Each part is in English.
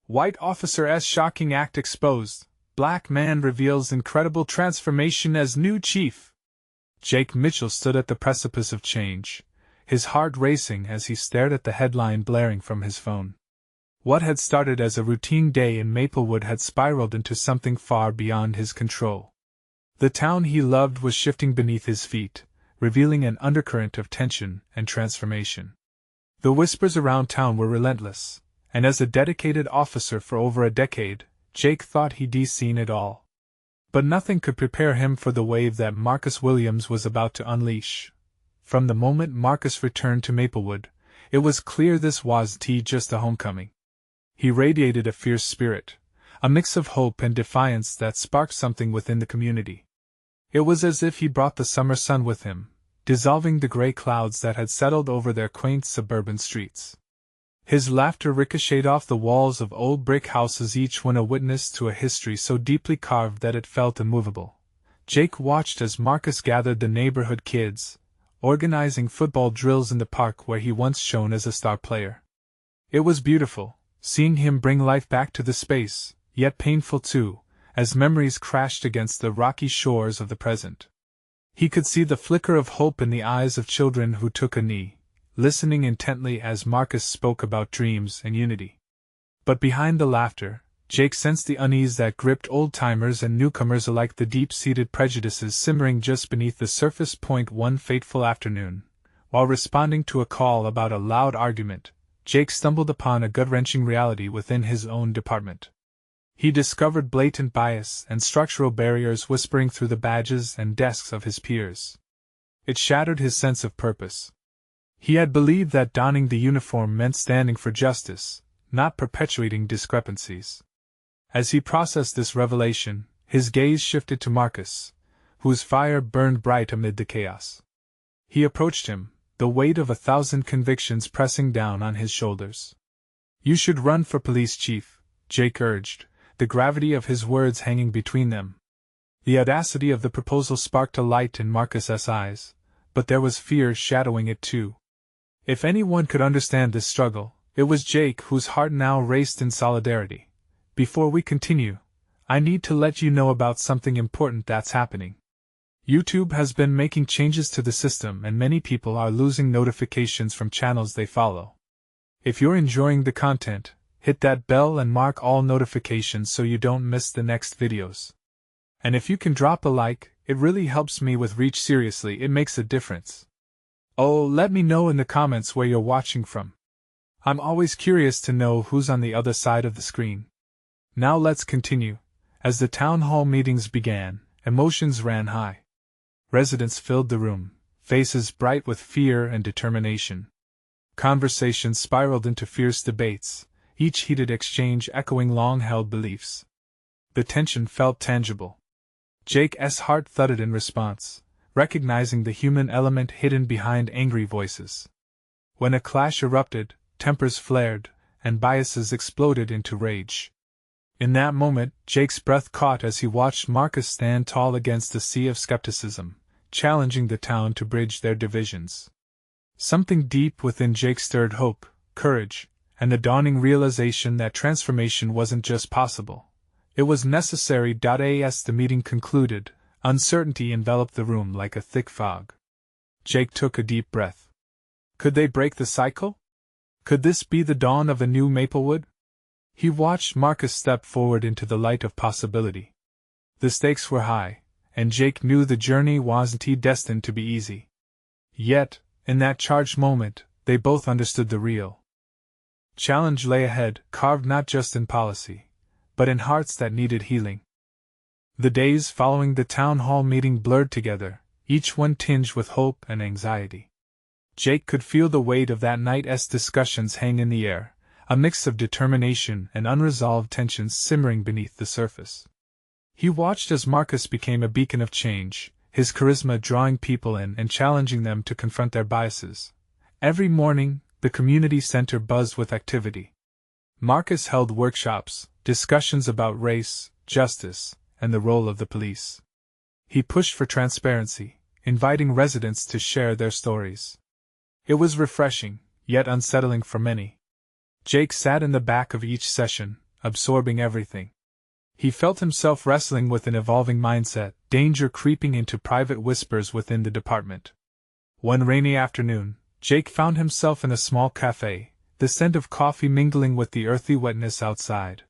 White officer's shocking act exposed. Black man reveals incredible transformation as new chief. Jake Mitchell stood at the precipice of change, his heart racing as he stared at the headline blaring from his phone. What had started as a routine day in Maplewood had spiraled into something far beyond his control. The town he loved was shifting beneath his feet, revealing an undercurrent of tension and transformation. The whispers around town were relentless, and as a dedicated officer for over a decade, Jake thought he'd seen it all. But nothing could prepare him for the wave that Marcus Williams was about to unleash. From the moment Marcus returned to Maplewood, it was clear this wasn't just a homecoming. He radiated a fierce spirit, a mix of hope and defiance that sparked something within the community. It was as if he brought the summer sun with him, dissolving the gray clouds that had settled over their quaint suburban streets. His laughter ricocheted off the walls of old brick houses, each one a witness to a history so deeply carved that it felt immovable. Jake watched as Marcus gathered the neighborhood kids, organizing football drills in the park where he once shone as a star player. It was beautiful, seeing him bring life back to the space, yet painful too, as memories crashed against the rocky shores of the present. He could see the flicker of hope in the eyes of children who took a knee, listening intently as Marcus spoke about dreams and unity. But behind the laughter, Jake sensed the unease that gripped old-timers and newcomers alike, the deep-seated prejudices simmering just beneath the surface point. One fateful afternoon, while responding to a call about a loud argument, Jake stumbled upon a gut-wrenching reality within his own department. He discovered blatant bias and structural barriers whispering through the badges and desks of his peers. It shattered his sense of purpose. He had believed that donning the uniform meant standing for justice, not perpetuating discrepancies. As he processed this revelation, his gaze shifted to Marcus, whose fire burned bright amid the chaos. He approached him, the weight of 1,000 convictions pressing down on his shoulders. "You should run for police chief," Jake urged, the gravity of his words hanging between them. The audacity of the proposal sparked a light in Marcus's eyes, but there was fear shadowing it too. If anyone could understand this struggle, it was Jake, whose heart now raced in solidarity. "Before we continue, I need to let you know about something important that's happening. YouTube has been making changes to the system and many people are losing notifications from channels they follow. If you're enjoying the content, hit that bell and mark all notifications so you don't miss the next videos. And if you can drop a like, it really helps me with reach. Seriously, it makes a difference. Oh, let me know in the comments where you're watching from. I'm always curious to know who's on the other side of the screen." Now let's continue. As the town hall meetings began, emotions ran high. Residents filled the room, faces bright with fear and determination. Conversations spiraled into fierce debates, each heated exchange echoing long-held beliefs. The tension felt tangible. Jake's heart thudded in response, recognizing the human element hidden behind angry voices. When a clash erupted, tempers flared, and biases exploded into rage. In that moment, Jake's breath caught as he watched Marcus stand tall against a sea of skepticism, challenging the town to bridge their divisions. Something deep within Jake stirred hope, courage, and the dawning realization that transformation wasn't just possible. It was necessary. As the meeting concluded, uncertainty enveloped the room like a thick fog. Jake took a deep breath. Could they break the cycle? Could this be the dawn of a new Maplewood? He watched Marcus step forward into the light of possibility. The stakes were high, and Jake knew the journey wasn't destined to be easy. Yet, in that charged moment, they both understood the real challenge lay ahead, carved not just in policy, but in hearts that needed healing. The days following the town hall meeting blurred together, each one tinged with hope and anxiety. Jake could feel the weight of that night's discussions hang in the air, a mix of determination and unresolved tensions simmering beneath the surface. He watched as Marcus became a beacon of change, his charisma drawing people in and challenging them to confront their biases. Every morning, the community center buzzed with activity. Marcus held workshops, discussions about race, justice, and the role of the police. He pushed for transparency, inviting residents to share their stories. It was refreshing, yet unsettling for many. Jake sat in the back of each session, absorbing everything. He felt himself wrestling with an evolving mindset, danger creeping into private whispers within the department. One rainy afternoon, Jake found himself in a small cafe, the scent of coffee mingling with the earthy wetness outside.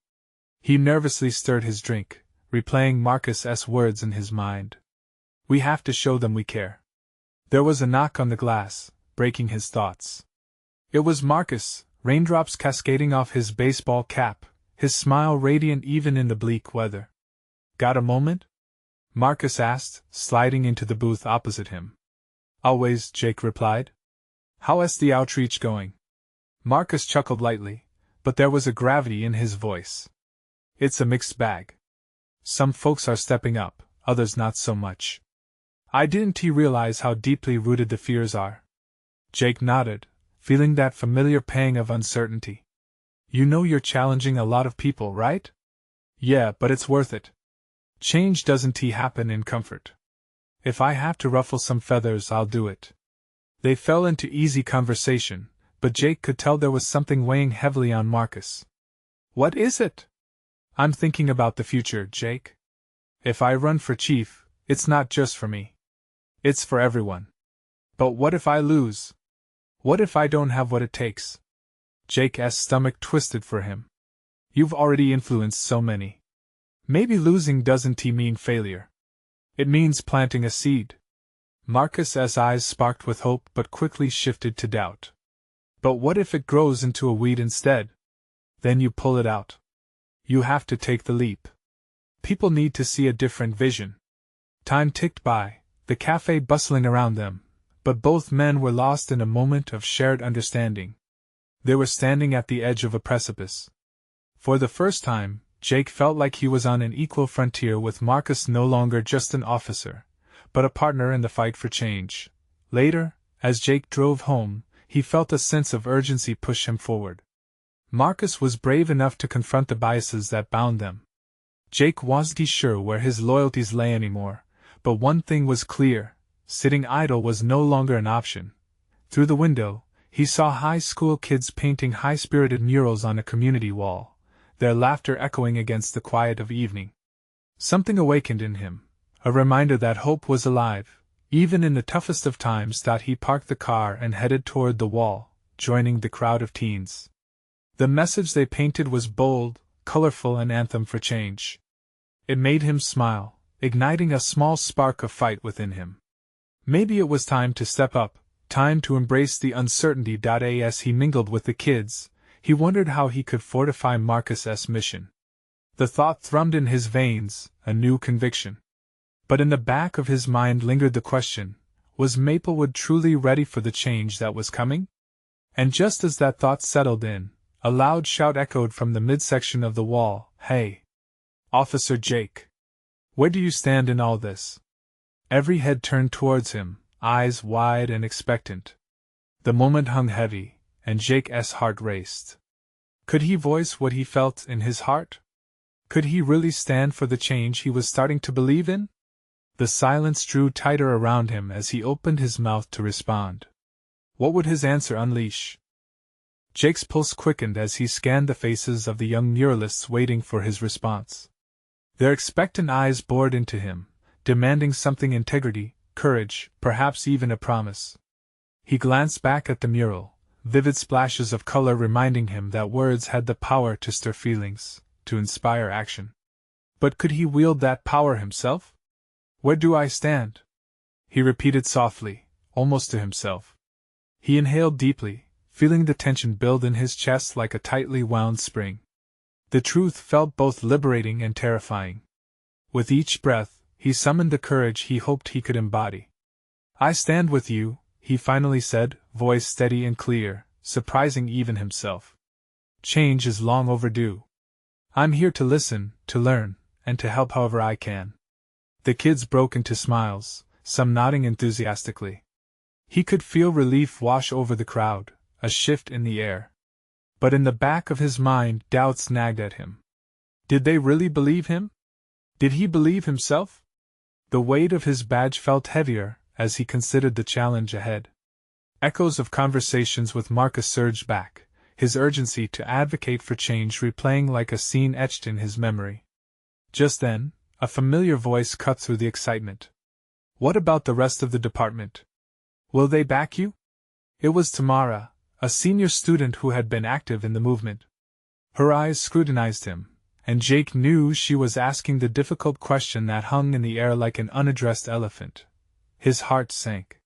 He nervously stirred his drink, replaying Marcus's words in his mind. "We have to show them we care." There was a knock on the glass, breaking his thoughts. It was Marcus, raindrops cascading off his baseball cap, his smile radiant even in the bleak weather. "Got a moment?" Marcus asked, sliding into the booth opposite him. "Always," Jake replied. "How's the outreach going?" Marcus chuckled lightly, but there was a gravity in his voice. "It's a mixed bag. Some folks are stepping up, others not so much." Didn't he realize how deeply rooted the fears are? Jake nodded, feeling that familiar pang of uncertainty. "You know you're challenging a lot of people, right?" "Yeah, but it's worth it. Change doesn't happen in comfort. If I have to ruffle some feathers, I'll do it." They fell into easy conversation, but Jake could tell there was something weighing heavily on Marcus. "What is it?" "I'm thinking about the future, Jake. If I run for chief, it's not just for me. It's for everyone. But what if I lose? What if I don't have what it takes?" Jake's stomach twisted for him. "You've already influenced so many. Maybe losing doesn't mean failure. It means planting a seed." Marcus's eyes sparked with hope but quickly shifted to doubt. "But what if it grows into a weed instead? Then you pull it out. You have to take the leap. People need to see a different vision." Time ticked by, the cafe bustling around them, but both men were lost in a moment of shared understanding. They were standing at the edge of a precipice. For the first time, Jake felt like he was on an equal frontier with Marcus, no longer just an officer, but a partner in the fight for change. Later, as Jake drove home, he felt a sense of urgency push him forward. Marcus was brave enough to confront the biases that bound them. Jake wasn't sure where his loyalties lay anymore, but one thing was clear: sitting idle was no longer an option. Through the window, he saw high school kids painting high-spirited murals on a community wall, their laughter echoing against the quiet of evening. Something awakened in him, a reminder that hope was alive, even in the toughest of times. He parked the car and headed toward the wall, joining the crowd of teens. The message they painted was bold, colorful, an anthem for change. It made him smile, igniting a small spark of fight within him. Maybe it was time to step up, time to embrace the uncertainty. As he mingled with the kids, he wondered how he could fortify Marcus's mission. The thought thrummed in his veins, a new conviction. But in the back of his mind lingered the question: was Maplewood truly ready for the change that was coming? And just as that thought settled in, a loud shout echoed from the midsection of the wall. "Hey! Officer Jake! Where do you stand in all this?" Every head turned towards him, eyes wide and expectant. The moment hung heavy, and Jake's heart raced. Could he voice what he felt in his heart? Could he really stand for the change he was starting to believe in? The silence drew tighter around him as he opened his mouth to respond. What would his answer unleash? Jake's pulse quickened as he scanned the faces of the young muralists waiting for his response. Their expectant eyes bored into him, demanding something: integrity, courage, perhaps even a promise. He glanced back at the mural, vivid splashes of color reminding him that words had the power to stir feelings, to inspire action. But could he wield that power himself? "Where do I stand?" he repeated softly, almost to himself. He inhaled deeply, feeling the tension build in his chest like a tightly wound spring. The truth felt both liberating and terrifying. With each breath, he summoned the courage he hoped he could embody. "I stand with you," he finally said, voice steady and clear, surprising even himself. "Change is long overdue. I'm here to listen, to learn, and to help however I can." The kids broke into smiles, some nodding enthusiastically. He could feel relief wash over the crowd, a shift in the air. But in the back of his mind, doubts nagged at him. Did they really believe him? Did he believe himself? The weight of his badge felt heavier as he considered the challenge ahead. Echoes of conversations with Marcus surged back, his urgency to advocate for change replaying like a scene etched in his memory. Just then, a familiar voice cut through the excitement. "What about the rest of the department? Will they back you?" It was Tamara, a senior student who had been active in the movement. Her eyes scrutinized him, and Jake knew she was asking the difficult question that hung in the air like an unaddressed elephant. His heart sank.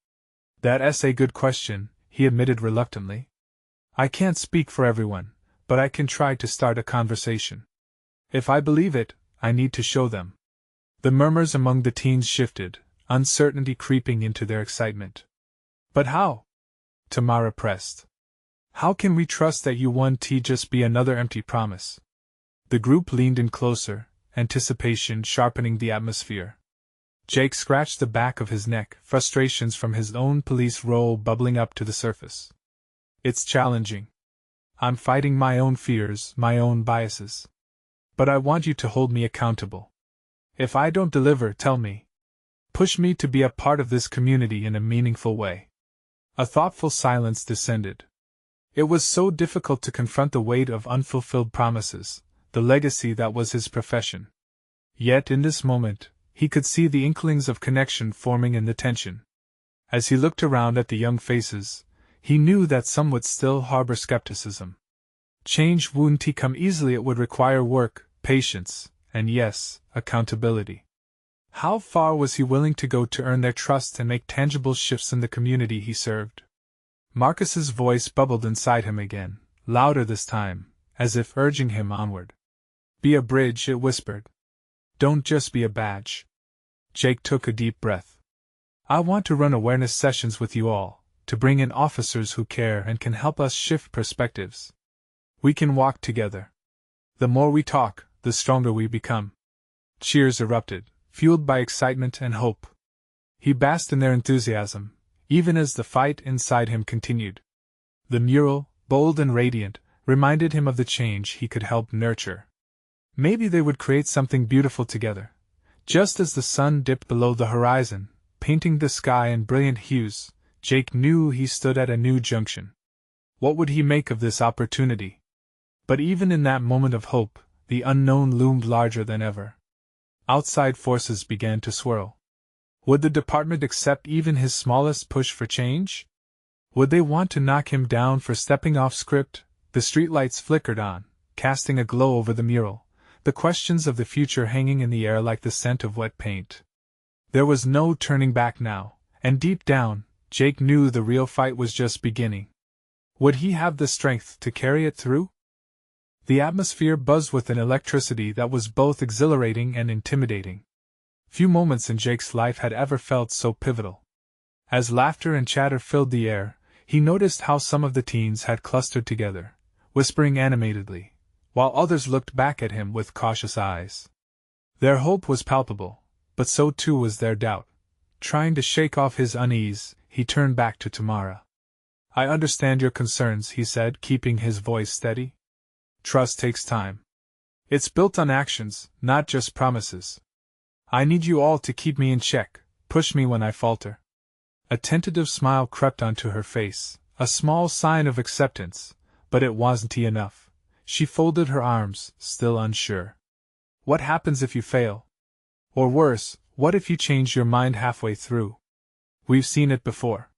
"That's a good question," he admitted reluctantly. "I can't speak for everyone, but I can try to start a conversation. If I believe it, I need to show them." The murmurs among the teens shifted, uncertainty creeping into their excitement. "But how?" Tamara pressed. "How can we trust that you won't just be another empty promise?" The group leaned in closer, anticipation sharpening the atmosphere. Jake scratched the back of his neck, frustrations from his own police role bubbling up to the surface. "It's challenging. I'm fighting my own fears, my own biases. But I want you to hold me accountable. If I don't deliver, tell me. Push me to be a part of this community in a meaningful way." A thoughtful silence descended. It was so difficult to confront the weight of unfulfilled promises, the legacy that was his profession. Yet in this moment, he could see the inklings of connection forming in the tension. As he looked around at the young faces, he knew that some would still harbor skepticism. Change wouldn't come easily, it would require work, patience, and yes, accountability. How far was he willing to go to earn their trust and make tangible shifts in the community he served? Marcus's voice bubbled inside him again, louder this time, as if urging him onward. "Be a bridge," it whispered. "Don't just be a badge." Jake took a deep breath. "I want to run awareness sessions with you all, to bring in officers who care and can help us shift perspectives. We can walk together. The more we talk, the stronger we become." Cheers erupted, fueled by excitement and hope. He basked in their enthusiasm, even as the fight inside him continued. The mural, bold and radiant, reminded him of the change he could help nurture. Maybe they would create something beautiful together. Just as the sun dipped below the horizon, painting the sky in brilliant hues, Jake knew he stood at a new junction. What would he make of this opportunity? But even in that moment of hope, the unknown loomed larger than ever. Outside forces began to swirl. Would the department accept even his smallest push for change? Would they want to knock him down for stepping off script? The streetlights flickered on, casting a glow over the mural, the questions of the future hanging in the air like the scent of wet paint. There was no turning back now, and deep down, Jake knew the real fight was just beginning. Would he have the strength to carry it through? The atmosphere buzzed with an electricity that was both exhilarating and intimidating. Few moments in Jake's life had ever felt so pivotal. As laughter and chatter filled the air, he noticed how some of the teens had clustered together, whispering animatedly, while others looked back at him with cautious eyes. Their hope was palpable, but so too was their doubt. Trying to shake off his unease, he turned back to Tamara. "I understand your concerns," he said, keeping his voice steady. "Trust takes time. It's built on actions, not just promises. I need you all to keep me in check, push me when I falter." A tentative smile crept onto her face, a small sign of acceptance, but it wasn't enough. She folded her arms, still unsure. "What happens if you fail? Or worse, what if you change your mind halfway through? We've seen it before."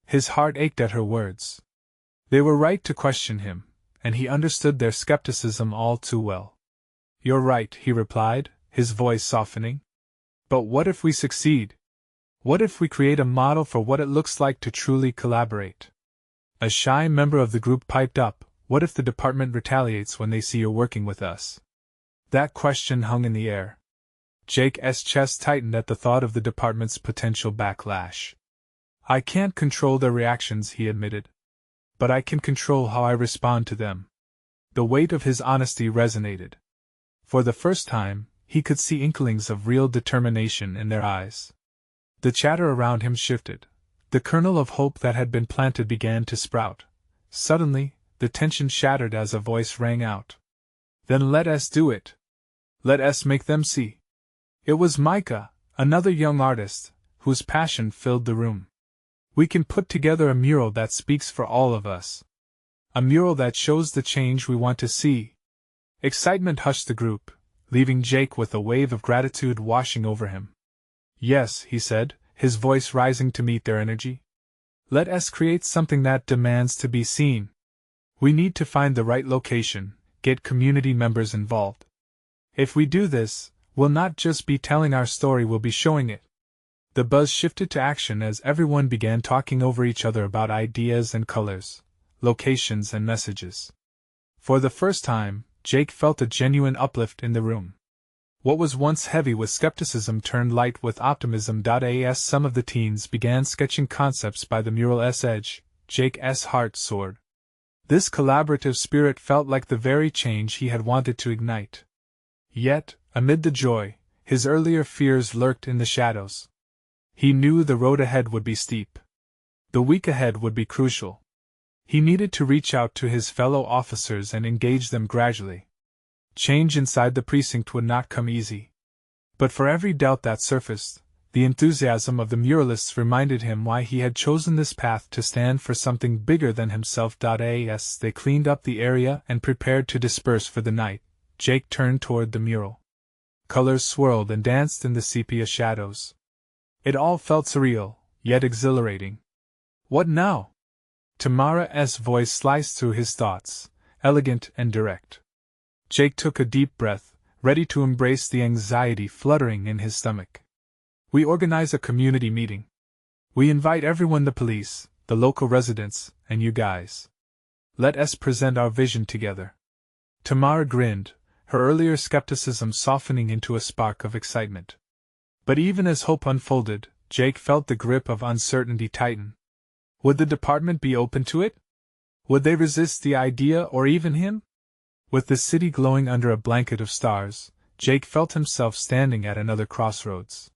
His heart ached at her words. They were right to question him, and he understood their skepticism all too well. "You're right," he replied, his voice softening. "But what if we succeed? What if we create a model for what it looks like to truly collaborate?" A shy member of the group piped up, "What if the department retaliates when they see you're working with us?" That question hung in the air. Jake's chest tightened at the thought of the department's potential backlash. "I can't control their reactions," he admitted. "But I can control how I respond to them." The weight of his honesty resonated. For the first time, he could see inklings of real determination in their eyes. The chatter around him shifted. The kernel of hope that had been planted began to sprout. Suddenly, the tension shattered as a voice rang out. "Then let us do it. Let us make them see." It was Micah, another young artist, whose passion filled the room. "We can put together a mural that speaks for all of us." A mural that shows the change we want to see. Excitement hushed the group, leaving Jake with a wave of gratitude washing over him. Yes, he said, his voice rising to meet their energy. Let us create something that demands to be seen. We need to find the right location, get community members involved. If we do this, we'll not just be telling our story, we'll be showing it. The buzz shifted to action as everyone began talking over each other about ideas and colors, locations and messages. For the first time, Jake felt a genuine uplift in the room. What was once heavy with skepticism turned light with optimism. As some of the teens began sketching concepts by the mural's edge, Jake's heart soared. This collaborative spirit felt like the very change he had wanted to ignite. Yet, amid the joy, his earlier fears lurked in the shadows. He knew the road ahead would be steep. The week ahead would be crucial. He needed to reach out to his fellow officers and engage them gradually. Change inside the precinct would not come easy. But for every doubt that surfaced, the enthusiasm of the muralists reminded him why he had chosen this path, to stand for something bigger than himself. As they cleaned up the area and prepared to disperse for the night, Jake turned toward the mural. Colors swirled and danced in the sepia shadows. It all felt surreal, yet exhilarating. What now? Tamara's voice sliced through his thoughts, elegant and direct. Jake took a deep breath, ready to embrace the anxiety fluttering in his stomach. We organize a community meeting. We invite everyone, the police, the local residents, and you guys. Let us present our vision together. Tamara grinned, her earlier skepticism softening into a spark of excitement. But even as hope unfolded, Jake felt the grip of uncertainty tighten. Would the department be open to it? Would they resist the idea or even him? With the city glowing under a blanket of stars, Jake felt himself standing at another crossroads.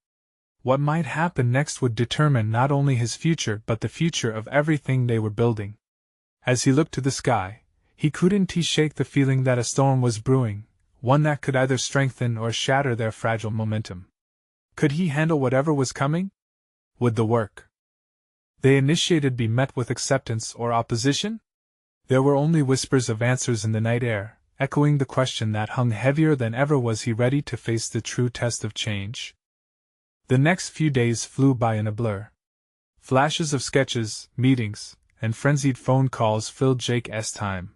What might happen next would determine not only his future but the future of everything they were building. As he looked to the sky, he couldn't shake the feeling that a storm was brewing, one that could either strengthen or shatter their fragile momentum. Could he handle whatever was coming? Would the work they initiated be met with acceptance or opposition? There were only whispers of answers in the night air, echoing the question that hung heavier than ever: was he ready to face the true test of change? The next few days flew by in a blur. Flashes of sketches, meetings, and frenzied phone calls filled Jake's time.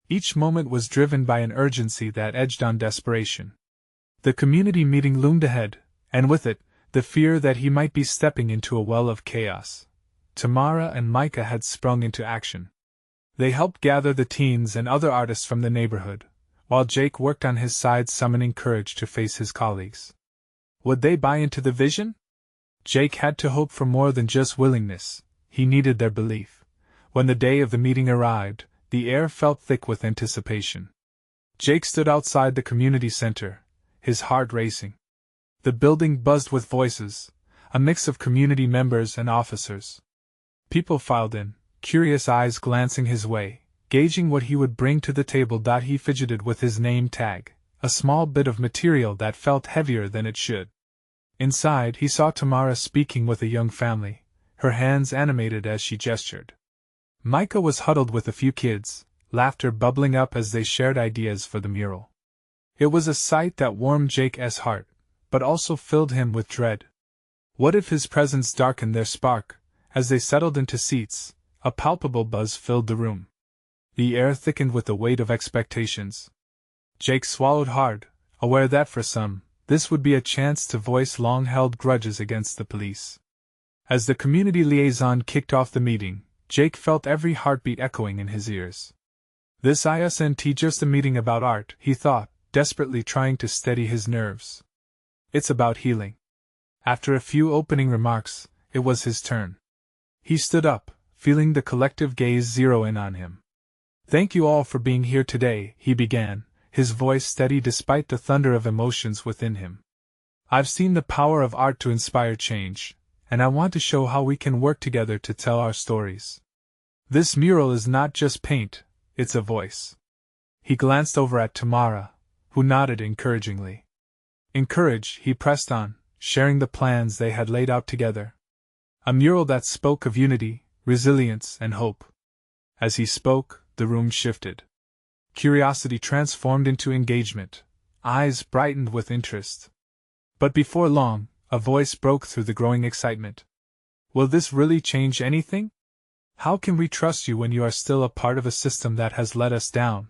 Each moment was driven by an urgency that edged on desperation. The community meeting loomed ahead, and with it, the fear that he might be stepping into a well of chaos. Tamara and Micah had sprung into action. They helped gather the teens and other artists from the neighborhood, while Jake worked on his side, summoning courage to face his colleagues. Would they buy into the vision? Jake had to hope for more than just willingness, he needed their belief. When the day of the meeting arrived, the air felt thick with anticipation. Jake stood outside the community center, his heart racing. The building buzzed with voices, a mix of community members and officers. People filed in, curious eyes glancing his way, gauging what he would bring to the table. He fidgeted with his name tag, a small bit of material that felt heavier than it should. Inside, he saw Tamara speaking with a young family, her hands animated as she gestured. Micah was huddled with a few kids, laughter bubbling up as they shared ideas for the mural. It was a sight that warmed Jake's heart, but also filled him with dread. What if his presence darkened their spark? As they settled into seats, a palpable buzz filled the room. The air thickened with the weight of expectations. Jake swallowed hard, aware that for some, this would be a chance to voice long-held grudges against the police. As the community liaison kicked off the meeting, Jake felt every heartbeat echoing in his ears. This isn't just a meeting about art, he thought, desperately trying to steady his nerves. It's about healing. After a few opening remarks, it was his turn. He stood up, feeling the collective gaze zero in on him. Thank you all for being here today, he began, his voice steady despite the thunder of emotions within him. I've seen the power of art to inspire change, and I want to show how we can work together to tell our stories. This mural is not just paint, it's a voice. He glanced over at Tamara, who nodded encouragingly. Encouraged, he pressed on, sharing the plans they had laid out together. A mural that spoke of unity, resilience, and hope. As he spoke, The room shifted. Curiosity transformed into engagement. Eyes brightened with interest. But before long, a voice broke through the growing excitement. Will this really change anything? How can we trust you when you are still a part of a system that has let us down?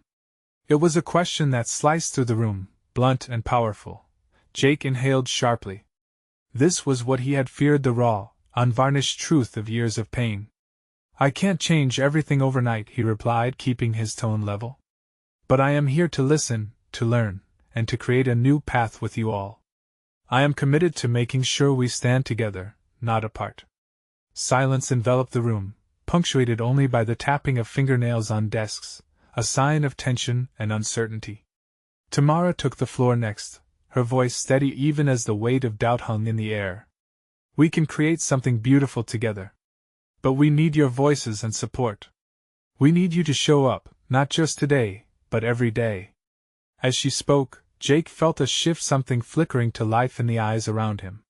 It was a question that sliced through the room, blunt and powerful. Jake inhaled sharply. This was what he had feared, the raw, unvarnished truth of years of pain. I can't change everything overnight, he replied, keeping his tone level. But I am here to listen, to learn, and to create a new path with you all. I am committed to making sure we stand together, not apart. Silence enveloped the room, punctuated only by the tapping of fingernails on desks, a sign of tension and uncertainty. Tamara took the floor next, her voice steady even as the weight of doubt hung in the air. We can create something beautiful together. But we need your voices and support. We need you to show up, not just today, but every day. As she spoke, Jake felt a shift, something flickering to life in the eyes around him.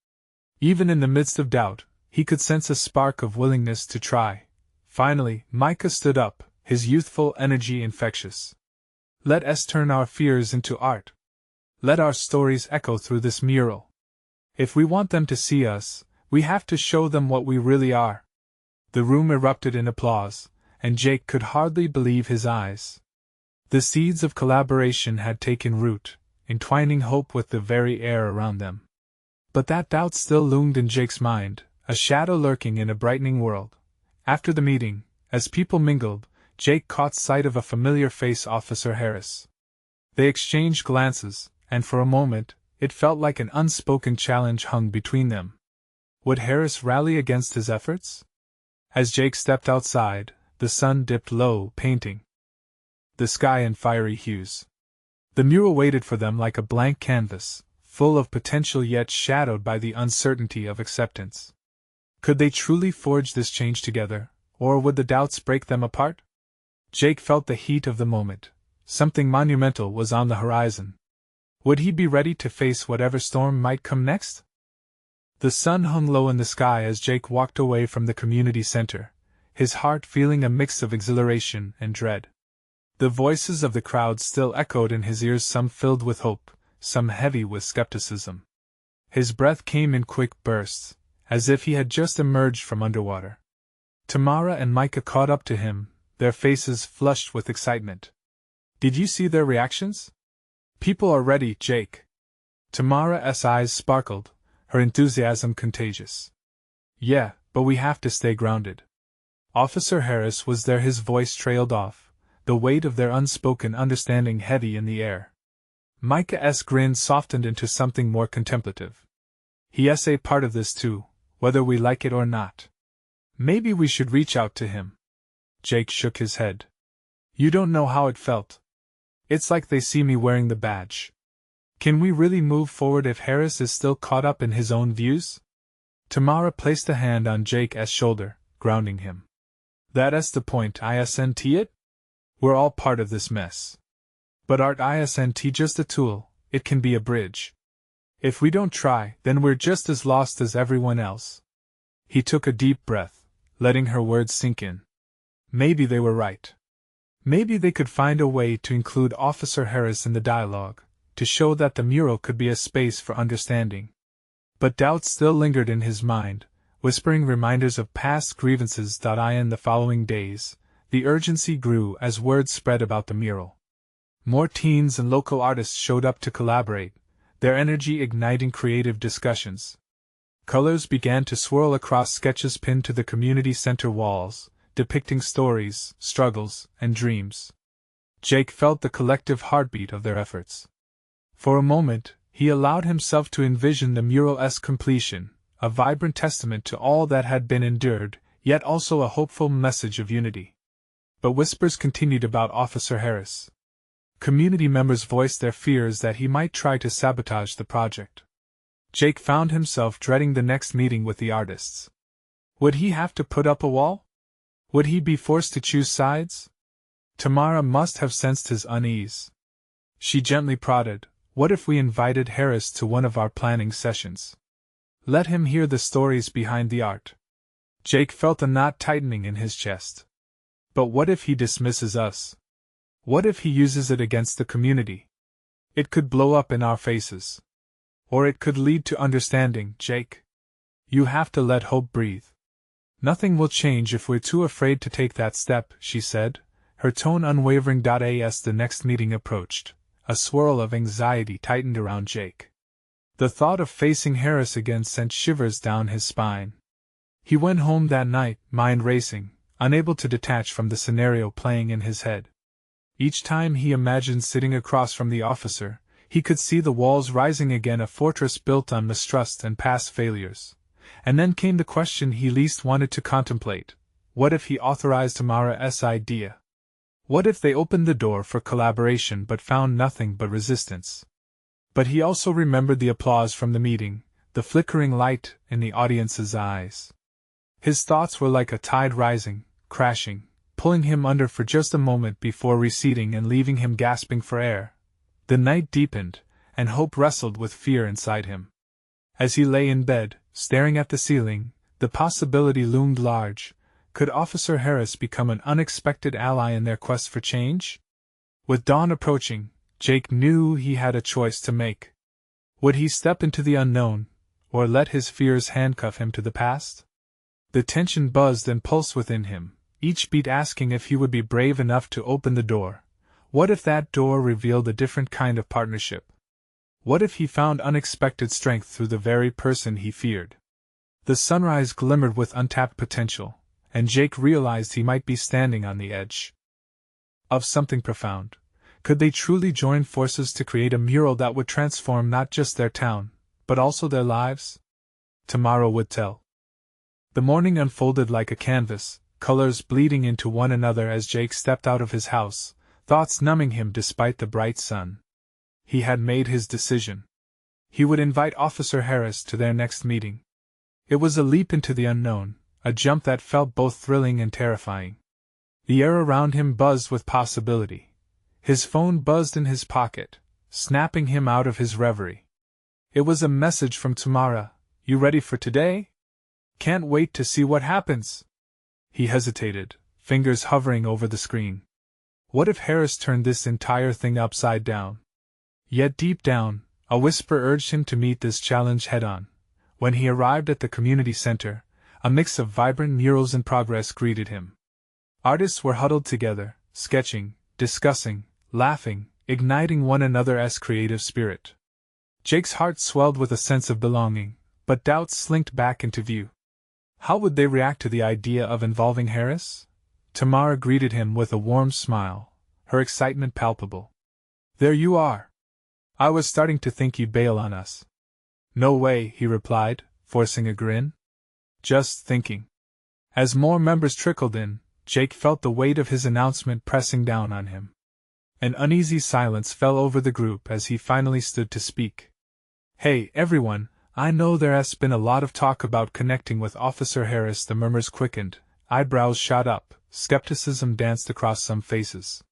Even in the midst of doubt, he could sense a spark of willingness to try. Finally, Micah stood up, his youthful energy infectious. Let us turn our fears into art. Let our stories echo through this mural. If we want them to see us, we have to show them what we really are. The room erupted in applause, and Jake could hardly believe his eyes. The seeds of collaboration had taken root, entwining hope with the very air around them. But that doubt still loomed in Jake's mind, a shadow lurking in a brightening world. After the meeting, as people mingled, Jake caught sight of a familiar face, Officer Harris. They exchanged glances, and for a moment, it felt like an unspoken challenge hung between them. Would Harris rally against his efforts? As Jake stepped outside, the sun dipped low, painting the sky in fiery hues. The mural waited for them like a blank canvas, full of potential yet shadowed by the uncertainty of acceptance. Could they truly forge this change together, or would the doubts break them apart? Jake felt the heat of the moment. Something monumental was on the horizon. Would he be ready to face whatever storm might come next? The sun hung low in the sky as Jake walked away from the community center, his heart feeling a mix of exhilaration and dread. The voices of the crowd still echoed in his ears, some filled with hope, some heavy with skepticism. His breath came in quick bursts, as if he had just emerged from underwater. Tamara and Micah caught up to him, their faces flushed with excitement. Did you see their reactions? People are ready, Jake. Tamara's eyes sparkled, her enthusiasm contagious. Yeah, but we have to stay grounded. Officer Harris was there, his voice trailed off, the weight of their unspoken understanding heavy in the air. Micah's grin softened into something more contemplative. He's a part of this too, whether we like it or not. Maybe we should reach out to him. Jake shook his head. You don't know how it felt. It's like they see me wearing the badge. Can we really move forward if Harris is still caught up in his own views? Tamara placed a hand on Jake's shoulder, grounding him. That's the point, isn't it? We're all part of this mess. But art isn't just a tool, it can be a bridge. If we don't try, then we're just as lost as everyone else. He took a deep breath, letting her words sink in. Maybe they were right. Maybe they could find a way to include Officer Harris in the dialogue, to show that the mural could be a space for understanding. But doubt still lingered in his mind, whispering reminders of past grievances. In the following days, the urgency grew as word spread about the mural. More teens and local artists showed up to collaborate, their energy igniting creative discussions. Colors began to swirl across sketches pinned to the community center walls, depicting stories, struggles, and dreams. Jake felt the collective heartbeat of their efforts. For a moment, he allowed himself to envision the mural's completion, a vibrant testament to all that had been endured, yet also a hopeful message of unity. But whispers continued about Officer Harris. Community members voiced their fears that he might try to sabotage the project. Jake found himself dreading the next meeting with the artists. Would he have to put up a wall? Would he be forced to choose sides? Tamara must have sensed his unease. She gently prodded, "What if we invited Harris to one of our planning sessions? Let him hear the stories behind the art." Jake felt a knot tightening in his chest. But what if he dismisses us? What if he uses it against the community? It could blow up in our faces. Or it could lead to understanding, Jake. You have to let hope breathe. Nothing will change if we're too afraid to take that step, she said, her tone unwavering. As the next meeting approached, a swirl of anxiety tightened around Jake. The thought of facing Harris again sent shivers down his spine. He went home that night, mind racing, unable to detach from the scenario playing in his head. Each time he imagined sitting across from the officer, he could see the walls rising again, a fortress built on mistrust and past failures. And then came the question he least wanted to contemplate: what if he authorized Tamara's idea? What if they opened the door for collaboration but found nothing but resistance? But he also remembered the applause from the meeting, the flickering light in the audience's eyes. His thoughts were like a tide rising, crashing, pulling him under for just a moment before receding and leaving him gasping for air. The night deepened, and hope wrestled with fear inside him. As he lay in bed, staring at the ceiling, the possibility loomed large. Could Officer Harris become an unexpected ally in their quest for change? With dawn approaching, Jake knew he had a choice to make. Would he step into the unknown, or let his fears handcuff him to the past? The tension buzzed and pulsed within him, each beat asking if he would be brave enough to open the door. What if that door revealed a different kind of partnership? What if he found unexpected strength through the very person he feared? The sunrise glimmered with untapped potential, and Jake realized he might be standing on the edge of something profound. Could they truly join forces to create a mural that would transform not just their town, but also their lives? Tomorrow would tell. The morning unfolded like a canvas, colors bleeding into one another as Jake stepped out of his house, thoughts numbing him despite the bright sun. He had made his decision. He would invite Officer Harris to their next meeting. It was a leap into the unknown, a jump that felt both thrilling and terrifying. The air around him buzzed with possibility. His phone buzzed in his pocket, snapping him out of his reverie. It was a message from Tamara. "You ready for today? Can't wait to see what happens." He hesitated, fingers hovering over the screen. What if Harris turned this entire thing upside down? Yet deep down, a whisper urged him to meet this challenge head-on. When he arrived at the community center, a mix of vibrant murals in progress greeted him. Artists were huddled together, sketching, discussing, laughing, igniting one another's creative spirit. Jake's heart swelled with a sense of belonging, but doubts slinked back into view. How would they react to the idea of involving Harris? Tamara greeted him with a warm smile, her excitement palpable. "There you are. I was starting to think you'd bail on us." "No way," he replied, forcing a grin. "Just thinking." As more members trickled in, Jake felt the weight of his announcement pressing down on him. An uneasy silence fell over the group as he finally stood to speak. "Hey, everyone, I know there's been a lot of talk about connecting with Officer Harris." The murmurs quickened, eyebrows shot up, skepticism danced across some faces.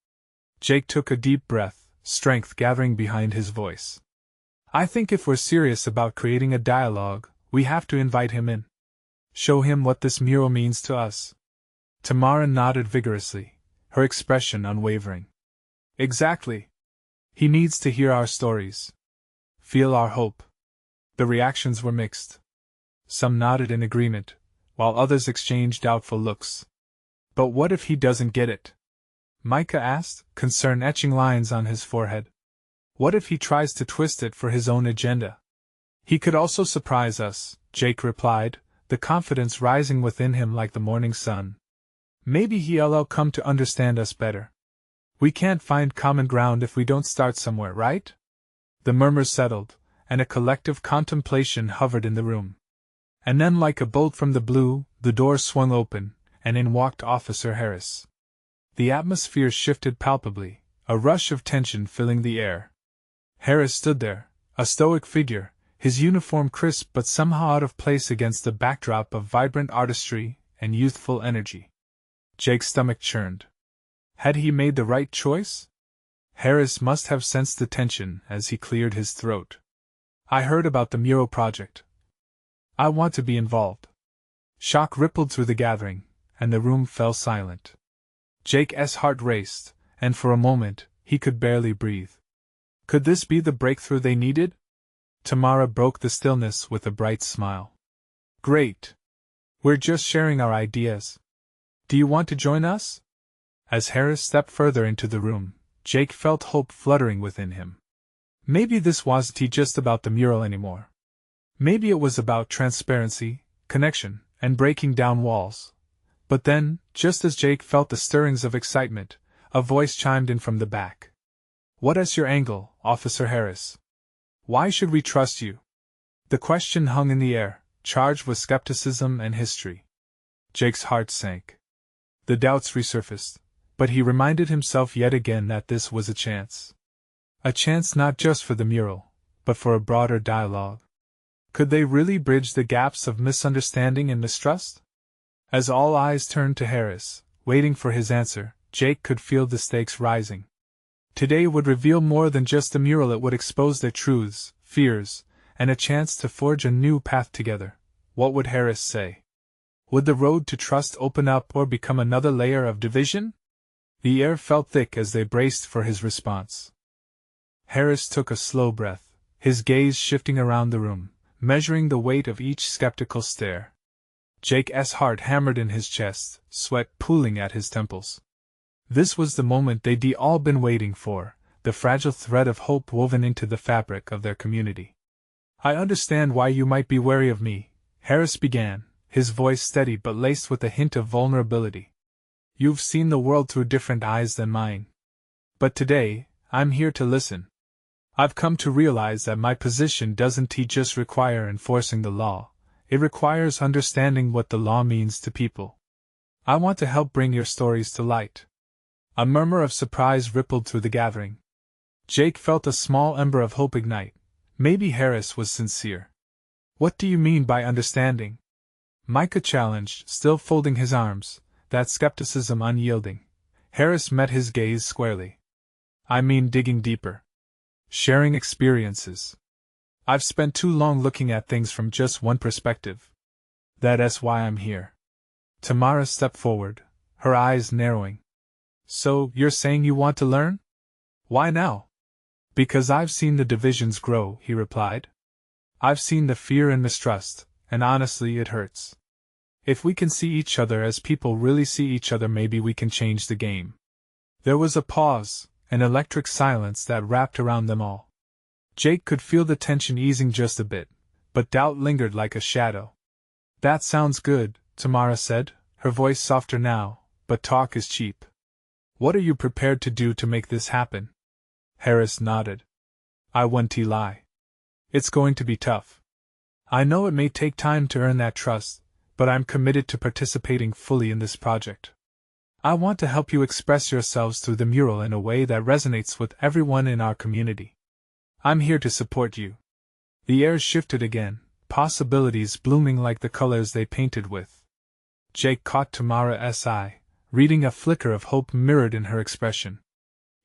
Jake took a deep breath, strength gathering behind his voice. "I think if we're serious about creating a dialogue, we have to invite him in. Show him what this mural means to us." Tamara nodded vigorously, her expression unwavering. "Exactly. He needs to hear our stories. Feel our hope." The reactions were mixed. Some nodded in agreement, while others exchanged doubtful looks. "But what if he doesn't get it?" Micah asked, concern etching lines on his forehead. "What if he tries to twist it for his own agenda?" "He could also surprise us," Jake replied, the confidence rising within him like the morning sun. "Maybe he'll come to understand us better. We can't find common ground if we don't start somewhere, right?" The murmurs settled, and a collective contemplation hovered in the room. And then, like a bolt from the blue, the door swung open, and in walked Officer Harris. The atmosphere shifted palpably, a rush of tension filling the air. Harris stood there, a stoic figure, his uniform crisp but somehow out of place against the backdrop of vibrant artistry and youthful energy. Jake's stomach churned. Had he made the right choice? Harris must have sensed the tension as he cleared his throat. "I heard about the mural project. I want to be involved." Shock rippled through the gathering, and the room fell silent. Jake's heart raced, and for a moment, he could barely breathe. Could this be the breakthrough they needed? Tamara broke the stillness with a bright smile. Great! We're just sharing our ideas. Do you want to join us? As Harris stepped further into the room, Jake felt hope fluttering within him. Maybe this wasn't just about the mural anymore. Maybe it was about transparency, connection, and breaking down walls. But then, just as Jake felt the stirrings of excitement, a voice chimed in from the back. What is your angle, Officer Harris? Why should we trust you? The question hung in the air, charged with skepticism and history. Jake's heart sank. The doubts resurfaced, but he reminded himself yet again that this was a chance. A chance not just for the mural, but for a broader dialogue. Could they really bridge the gaps of misunderstanding and mistrust? As all eyes turned to Harris, waiting for his answer, Jake could feel the stakes rising. Today would reveal more than just the mural. It would expose their truths, fears, and a chance to forge a new path together. What would Harris say? Would the road to trust open up or become another layer of division? The air felt thick as they braced for his response. Harris took a slow breath, his gaze shifting around the room, measuring the weight of each skeptical stare. Jake's heart hammered in his chest, sweat pooling at his temples. This was the moment they'd all been waiting for, the fragile thread of hope woven into the fabric of their community. I understand why you might be wary of me, Harris began, his voice steady but laced with a hint of vulnerability. You've seen the world through different eyes than mine. But today, I'm here to listen. I've come to realize that my position doesn't just require enforcing the law, it requires understanding what the law means to people. I want to help bring your stories to light. A murmur of surprise rippled through the gathering. Jake felt a small ember of hope ignite. Maybe Harris was sincere. What do you mean by understanding? Micah challenged, still folding his arms, that skepticism unyielding. Harris met his gaze squarely. I mean digging deeper. Sharing experiences. I've spent too long looking at things from just one perspective. That's why I'm here. Tamara stepped forward, her eyes narrowing. So, you're saying you want to learn? Why now? Because I've seen the divisions grow, he replied. I've seen the fear and mistrust, and honestly it hurts. If we can see each other as people really see each other, maybe we can change the game. There was a pause, an electric silence that wrapped around them all. Jake could feel the tension easing just a bit, but doubt lingered like a shadow. That sounds good, Tamara said, her voice softer now, but talk is cheap. What are you prepared to do to make this happen? Harris nodded. I won't lie. It's going to be tough. I know it may take time to earn that trust, but I'm committed to participating fully in this project. I want to help you express yourselves through the mural in a way that resonates with everyone in our community. I'm here to support you. The air shifted again, possibilities blooming like the colors they painted with. Jake caught Tamara's eye, reading a flicker of hope mirrored in her expression.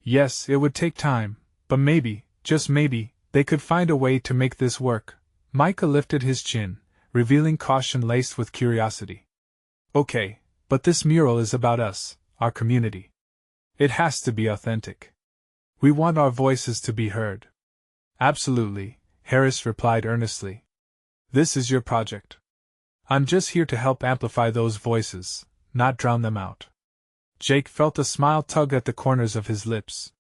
Yes, it would take time, but maybe, just maybe, they could find a way to make this work. Micah lifted his chin, revealing caution laced with curiosity. Okay, but this mural is about us, our community. It has to be authentic. We want our voices to be heard. Absolutely, Harris replied earnestly. This is your project. I'm just here to help amplify those voices, not drown them out. Jake felt a smile tug at the corners of his lips.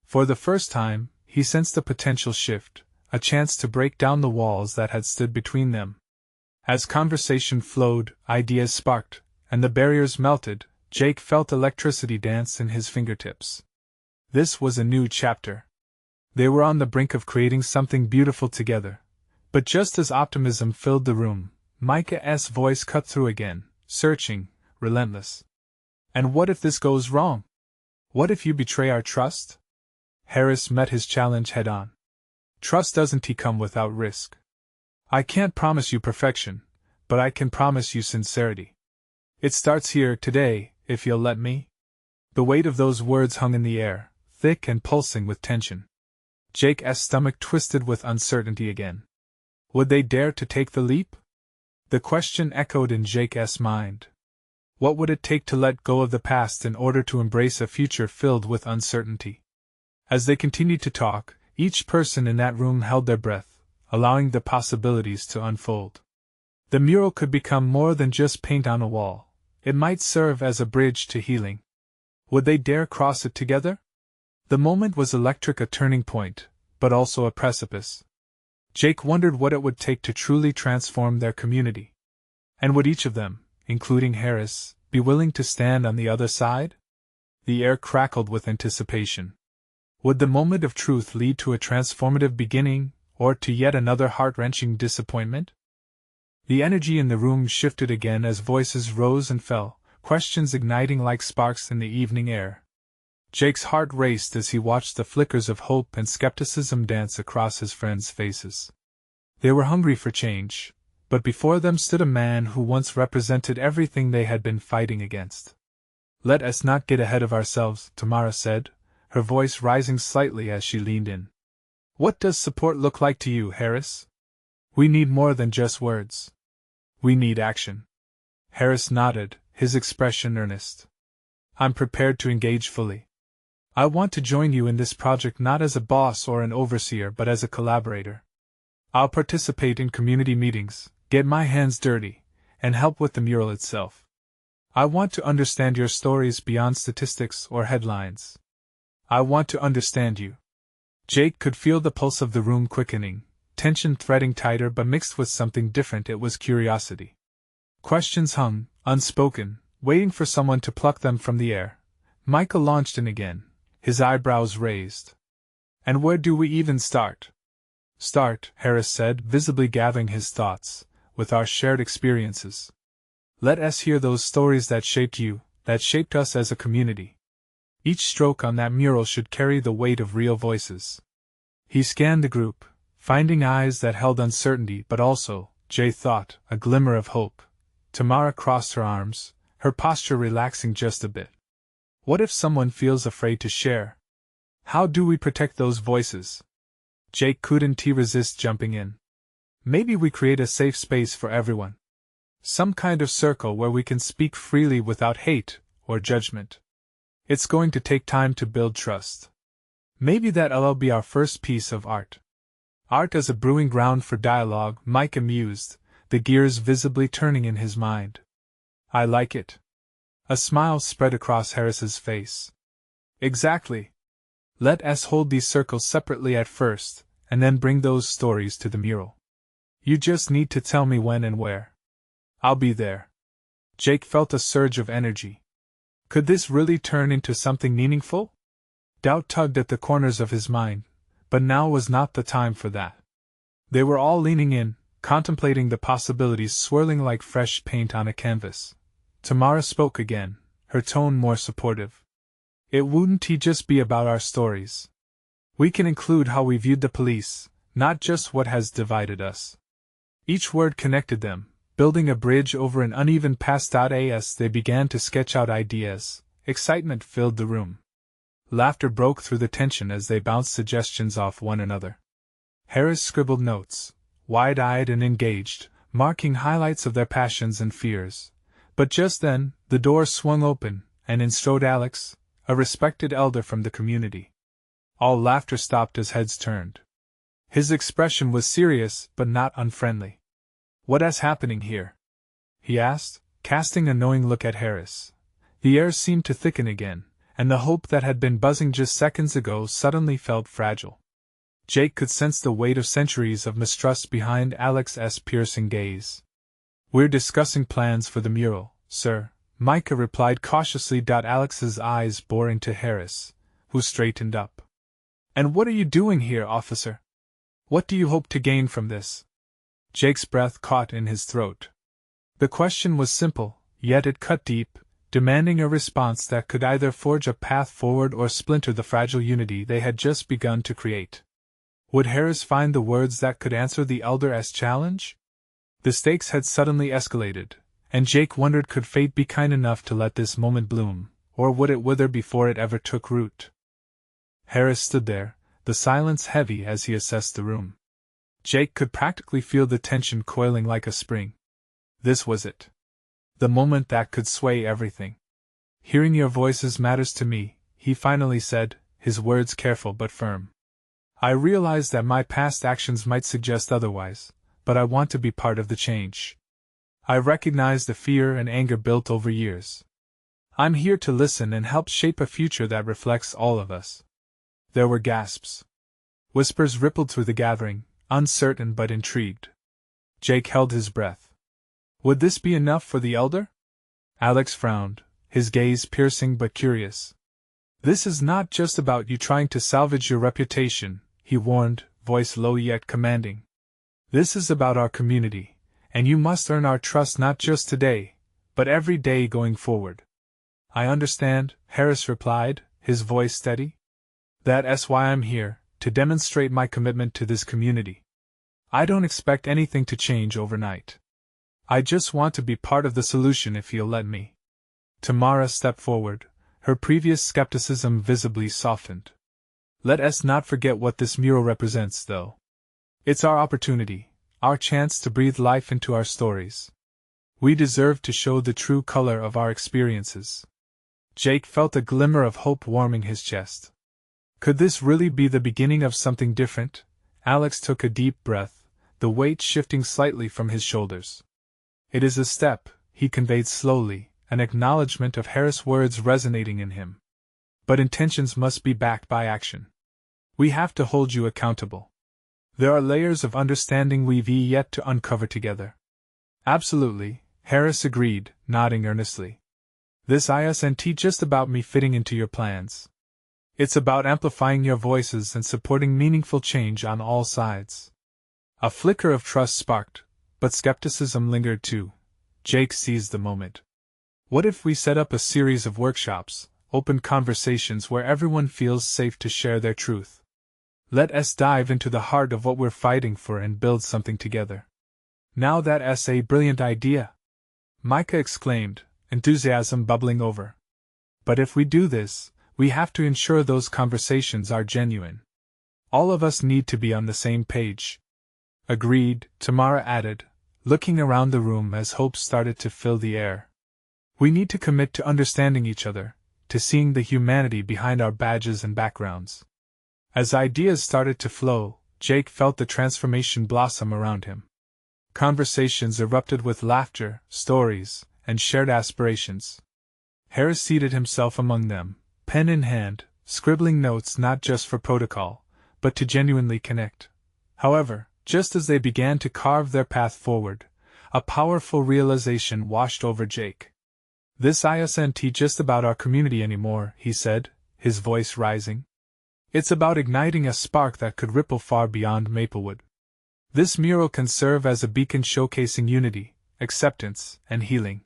For the first time, he sensed a potential shift, a chance to break down the walls that had stood between them. As conversation flowed, ideas sparked, and the barriers melted, Jake felt electricity dance in his fingertips. This was a new chapter. They were on the brink of creating something beautiful together. But just as optimism filled the room, Micah's voice cut through again, searching, relentless. And what if this goes wrong? What if you betray our trust? Harris met his challenge head-on. Trust doesn't come without risk. I can't promise you perfection, but I can promise you sincerity. It starts here today, if you'll let me. The weight of those words hung in the air, thick and pulsing with tension. Jake's stomach twisted with uncertainty again. Would they dare to take the leap? The question echoed in Jake's mind. What would it take to let go of the past in order to embrace a future filled with uncertainty? As they continued to talk, each person in that room held their breath, allowing the possibilities to unfold. The mural could become more than just paint on a wall. It might serve as a bridge to healing. Would they dare cross it together? The moment was electric, a turning point, but also a precipice. Jake wondered what it would take to truly transform their community. And would each of them, including Harris, be willing to stand on the other side? The air crackled with anticipation. Would the moment of truth lead to a transformative beginning, or to yet another heart-wrenching disappointment? The energy in the room shifted again as voices rose and fell, questions igniting like sparks in the evening air. Jake's heart raced as he watched the flickers of hope and skepticism dance across his friends' faces. They were hungry for change, but before them stood a man who once represented everything they had been fighting against. "Let us not get ahead of ourselves," Tamara said, her voice rising slightly as she leaned in. "What does support look like to you, Harris? We need more than just words. We need action." Harris nodded, his expression earnest. "I'm prepared to engage fully. I want to join you in this project not as a boss or an overseer but as a collaborator. I'll participate in community meetings, get my hands dirty, and help with the mural itself. I want to understand your stories beyond statistics or headlines. I want to understand you." Jake could feel the pulse of the room quickening, tension threading tighter but mixed with something different. It was curiosity. Questions hung, unspoken, waiting for someone to pluck them from the air. Michael launched in again, his eyebrows raised. "And where do we even start?" "Start," Harris said, visibly gathering his thoughts, "with our shared experiences. Let us hear those stories that shaped you, that shaped us as a community. Each stroke on that mural should carry the weight of real voices." He scanned the group, finding eyes that held uncertainty but also, Jay thought, a glimmer of hope. Tamara crossed her arms, her posture relaxing just a bit. What if someone feels afraid to share? How do we protect those voices? Jake couldn't resist jumping in. Maybe we create a safe space for everyone. Some kind of circle where we can speak freely without hate or judgment. It's going to take time to build trust. Maybe that'll be our first piece of art. Art as a brewing ground for dialogue, Mike mused, the gears visibly turning in his mind. "I like it." A smile spread across Harris's face. "Exactly. Let us hold these circles separately at first, and then bring those stories to the mural. You just need to tell me when and where. I'll be there." Jake felt a surge of energy. Could this really turn into something meaningful? Doubt tugged at the corners of his mind, but now was not the time for that. They were all leaning in, contemplating the possibilities swirling like fresh paint on a canvas. Tamara spoke again, her tone more supportive. "It wouldn't just be about our stories. We can include how we viewed the police, not just what has divided us." Each word connected them, building a bridge over an uneven past. As they began to sketch out ideas, excitement filled the room. Laughter broke through the tension as they bounced suggestions off one another. Harris scribbled notes, wide-eyed and engaged, marking highlights of their passions and fears. But just then, the door swung open, and in strode Alex, a respected elder from the community. All laughter stopped as heads turned. His expression was serious but not unfriendly. "What's happening here?" he asked, casting a knowing look at Harris. The air seemed to thicken again, and the hope that had been buzzing just seconds ago suddenly felt fragile. Jake could sense the weight of centuries of mistrust behind Alex's piercing gaze. "We're discussing plans for the mural, sir," Micah replied cautiously. Alex's eyes bore into Harris, who straightened up. "And what are you doing here, officer? What do you hope to gain from this?" Jake's breath caught in his throat. The question was simple, yet it cut deep, demanding a response that could either forge a path forward or splinter the fragile unity they had just begun to create. Would Harris find the words that could answer the elder's challenge? The stakes had suddenly escalated, and Jake wondered, could fate be kind enough to let this moment bloom, or would it wither before it ever took root? Harris stood there, the silence heavy as he assessed the room. Jake could practically feel the tension coiling like a spring. This was it. The moment that could sway everything. Hearing your voices matters to me, he finally said, his words careful but firm. I realize that my past actions might suggest otherwise, but I want to be part of the change. I recognize the fear and anger built over years. I'm here to listen and help shape a future that reflects all of us. There were gasps. Whispers rippled through the gathering, uncertain but intrigued. Jake held his breath. Would this be enough for the elder? Alex frowned, his gaze piercing but curious. This is not just about you trying to salvage your reputation, he warned, voice low yet commanding. This is about our community, and you must earn our trust not just today, but every day going forward. I understand, Harris replied, his voice steady. That's why I'm here, to demonstrate my commitment to this community. I don't expect anything to change overnight. I just want to be part of the solution if you'll let me. Tamara stepped forward, her previous skepticism visibly softened. Let us not forget what this mural represents, though. It's our opportunity, our chance to breathe life into our stories. We deserve to show the true color of our experiences. Jake felt a glimmer of hope warming his chest. Could this really be the beginning of something different? Alex took a deep breath, the weight shifting slightly from his shoulders. It is a step, he conveyed slowly, an acknowledgement of Harris' words resonating in him. But intentions must be backed by action. We have to hold you accountable. There are layers of understanding we've yet to uncover together. Absolutely, Harris agreed, nodding earnestly. This isn't just about me fitting into your plans. It's about amplifying your voices and supporting meaningful change on all sides. A flicker of trust sparked, but skepticism lingered too. Jake seized the moment. What if we set up a series of workshops, open conversations where everyone feels safe to share their truth? Let us dive into the heart of what we're fighting for and build something together. Now that's a brilliant idea! Micah exclaimed, enthusiasm bubbling over. But if we do this, we have to ensure those conversations are genuine. All of us need to be on the same page. Agreed, Tamara added, looking around the room as hope started to fill the air. We need to commit to understanding each other, to seeing the humanity behind our badges and backgrounds. As ideas started to flow, Jake felt the transformation blossom around him. Conversations erupted with laughter, stories, and shared aspirations. Harris seated himself among them, pen in hand, scribbling notes not just for protocol, but to genuinely connect. However, just as they began to carve their path forward, a powerful realization washed over Jake. This isn't just about our community anymore, he said, his voice rising. It's about igniting a spark that could ripple far beyond Maplewood. This mural can serve as a beacon showcasing unity, acceptance, and healing.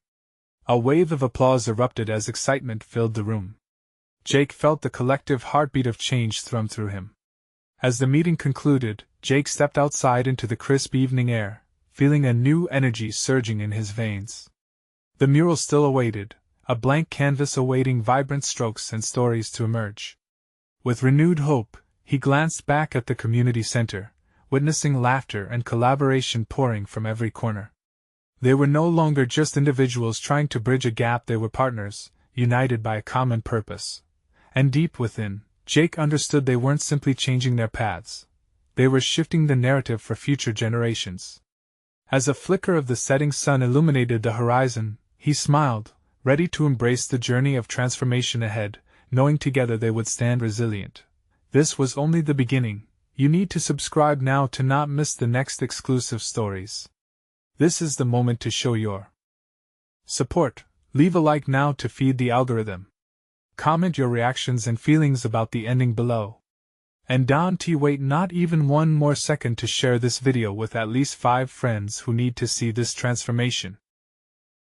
A wave of applause erupted as excitement filled the room. Jake felt the collective heartbeat of change thrum through him. As the meeting concluded, Jake stepped outside into the crisp evening air, feeling a new energy surging in his veins. The mural still awaited, a blank canvas awaiting vibrant strokes and stories to emerge. With renewed hope, he glanced back at the community center, witnessing laughter and collaboration pouring from every corner. They were no longer just individuals trying to bridge a gap, they were partners, united by a common purpose. And deep within, Jake understood they weren't simply changing their paths. They were shifting the narrative for future generations. As a flicker of the setting sun illuminated the horizon, he smiled, ready to embrace the journey of transformation ahead, knowing together they would stand resilient. This was only the beginning. You need to subscribe now to not miss the next exclusive stories. This is the moment to show your support. Leave a like now to feed the algorithm. Comment your reactions and feelings about the ending below. And don't wait not even one more second to share this video with at least 5 friends who need to see this transformation.